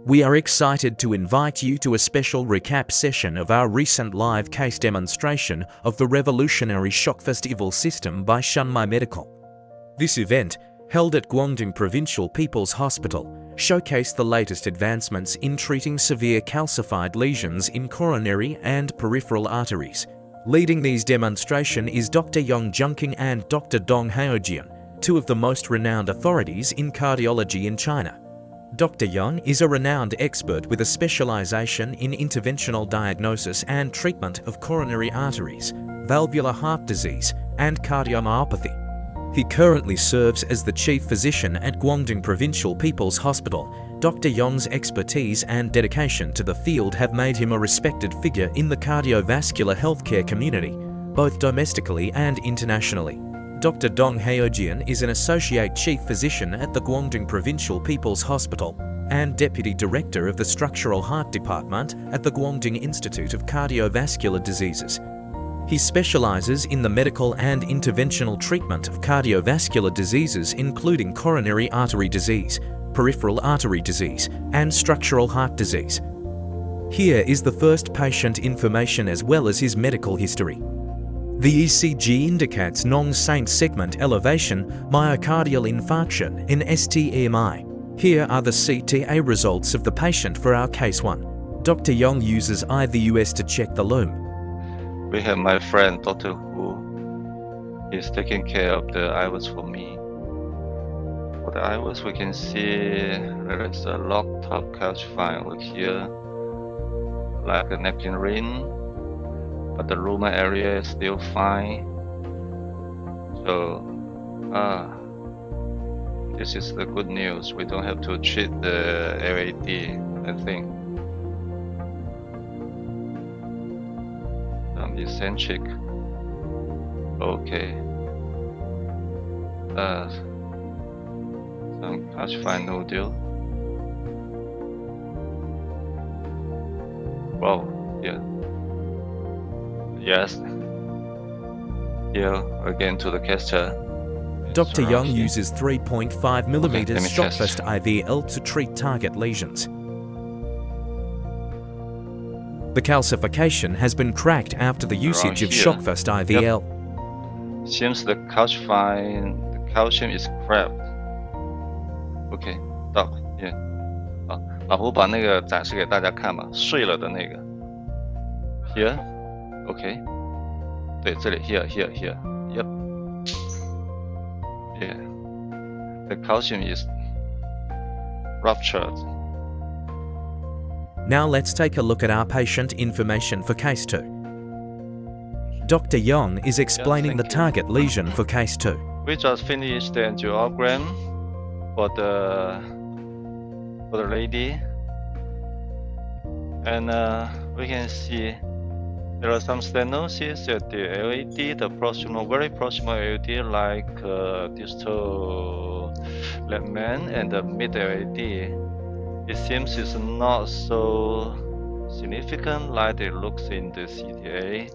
We are excited to invite you to a special recap session of our recent live case demonstration of the revolutionary ShockFast IVL system by Shunmei Medical. This event, held at Guangdong Provincial People's Hospital, showcased the latest advancements in treating severe calcified lesions in coronary and peripheral arteries. Leading these demonstration is Dr. Junqing and Dr. Haojian, two of the most renowned authorities in cardiology in China. Dr. Yang is a renowned expert with a specialization in interventional diagnosis and treatment of coronary arteries, valvular heart disease, and cardiomyopathy. He currently serves as the chief physician at Guangdong Provincial People's Hospital. Dr. Yang's expertise and dedication to the field have made him a respected figure in the cardiovascular healthcare community, both domestically and internationally. Dr. Haojian is an associate chief physician at the Guangdong Provincial People's Hospital and deputy director of the structural heart department at the Guangdong Institute of Cardiovascular Diseases. He specializes in the medical and interventional treatment of cardiovascular diseases including coronary artery disease, peripheral artery disease, and structural heart disease. Here is the first patient information as well as his medical history. The ECG indicates non-saint segment elevation, myocardial infarction in STEMI. Here are the CTA results of the patient for our case 1. Dr. Yang uses IVUS to check the lumen. We have my friend Dr. Hu. He's taking care of the IVUS for me. For the IVUS, we can see there is a locked up calcified over here, like a napkin ring. But the lumen area is still fine. So, this is the good news. We don't have to treat the LAD, I think. Some eccentric. Okay. Some calcified nodule. Wow, yeah. Yes. Here again to the catheter. Dr. Yang uses 3.5 mm ShockFast IVL to treat target lesions. The calcification has been cracked after the usage of ShockFast IVL. Yep. Seems the calcium is cracked. Okay, Doc, yeah. 老胡把那个展示给大家看吧，碎了的那个。Here. Okay. 对，这里 here. Yep. Yeah. The calcium is ruptured. Now let's take a look at our patient information for case 2. Dr. Yang is explaining the target lesion for case 2. We just finished the angiogram for the lady, and we can see there are some stenosis at the LAD, the very proximal LAD, like distal lemon and the mid LAD. It seems it's not so significant like it looks in the CTA,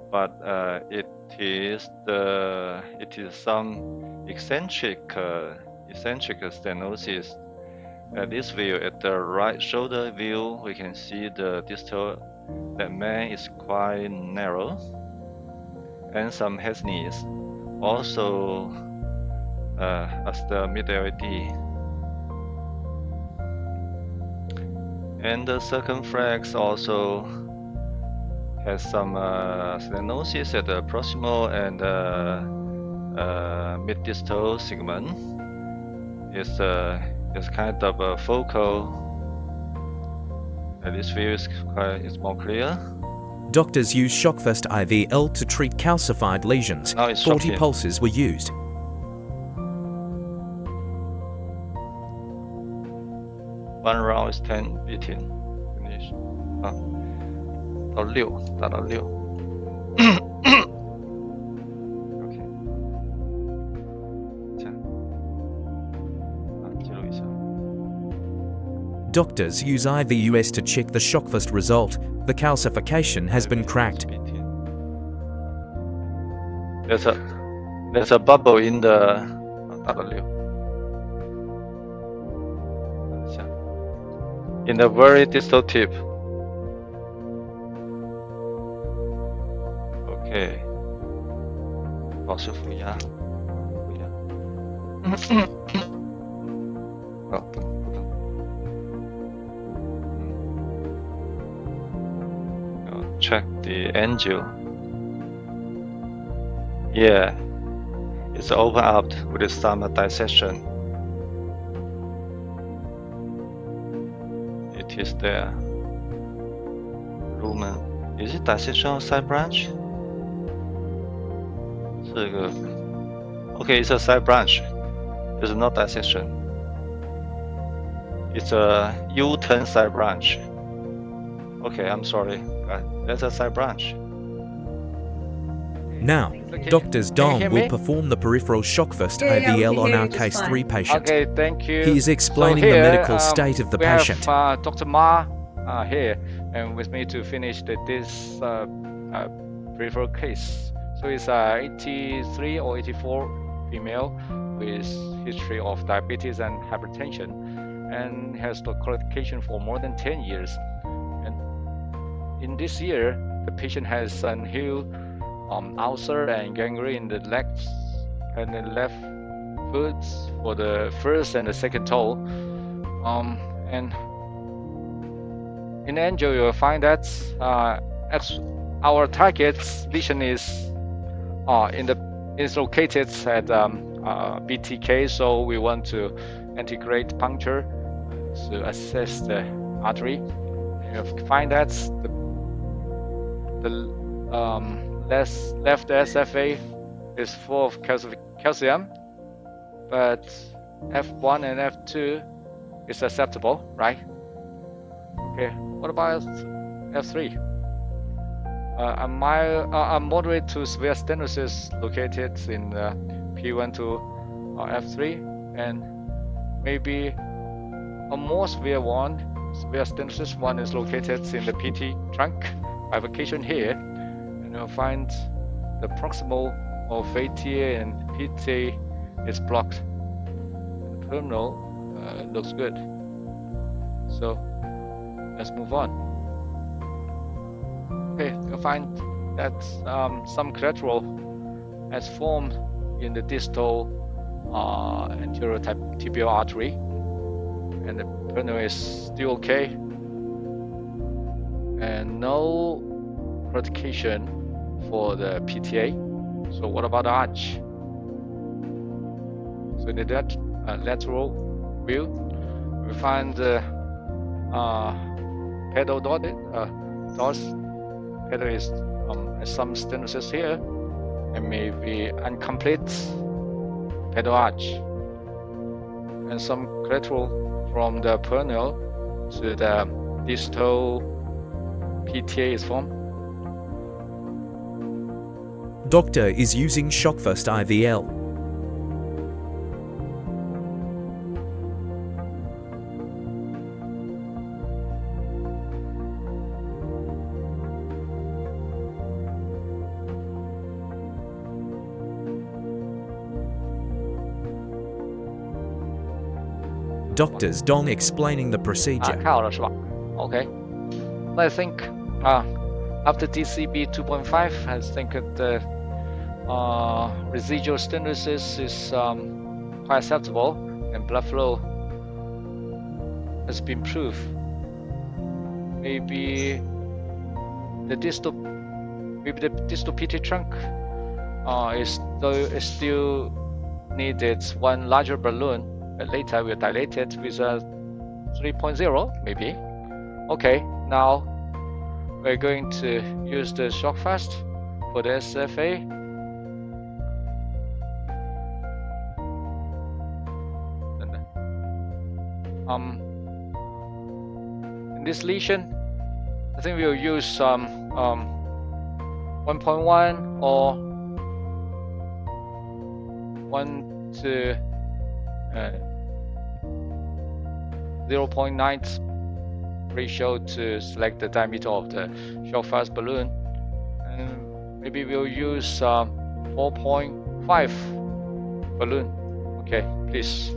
but it is some eccentric stenosis. At this view, at the right shoulder view, we can see the distal lemon is quite narrow, and some haziness also as the mid LAD. And the circumflex also has some stenosis at the proximal and mid-distal segment. It's kind of a focal. This view is more clear. Doctors use ShockFast IVL to treat calcified lesions. 40 pulses were used. One round is 10 beating. Finish. 到6，打到6。OK， 这样，记录一下。Doctors use IVUS to check the ShockFast result. The calcification has been cracked. There's a bubble in the 打到6。in the very distal tip. Okay. 保持负压，负压。哦，不能。Check the angle. Yeah, it's open up with some dissection. It is there. Lumen. Is it dissection of side branch? Okay, it's a side branch. It's not dissection. It's a U-turn side branch. Okay, I'm sorry. That's a side branch. Now, Drs. Dong will perform the peripheral ShockFast IVL on our case 3 patient. Okay, thank you. He is explaining the medical state of the patient. We have Dr. Ma here and with me to finish this peripheral case. So it's 83 or 84 female with history of diabetes and hypertension and has the calcification for more than 10 years. And in this year, the patient has unhealed ulcer and gangrene in the legs and the left foot for the first and the second toe. And in the angio, you'll find that our target lesion is located at BTK, so we want to integrate puncture to assess the artery. And you'll find that the left SFA is full of calcium, but F1 and F2 is acceptable, right? Okay, what about F3? A moderate to severe stenosis located in P1 to F3, and maybe a more severe stenosis one is located in the PT trunk. Bifurcation here, and you'll find the proximal of ATA and PTA is blocked. And the terminal looks good. So let's move on. Okay, you'll find that some collateral has formed in the distal anterior tibial artery, and the peroneal is still okay, and no calcification for the PTA. So what about the arch? So in that lateral view, we find the pedal dotted pedal is some stenosis here, and maybe incomplete pedal arch, and some collateral from the peroneal to the distal PTA is formed. Doctor is using ShockFast IVL. Drs. Dong explaining the procedure. 看好了是吧 Okay. I think after DCB 2.5, I think the residual stenosis is quite acceptable, and blood flow has been improved. Maybe the distal PT trunk is still needed one larger balloon, but later we'll dilate it with a 3.0 maybe. Okay, now we're going to use the ShockFast for the SFA. In this lesion, I think we'll use 1.1 or 1 to 0.9 ratio to select the diameter of the ShockFast balloon, and maybe we'll use 4.5 balloon. Okay, please.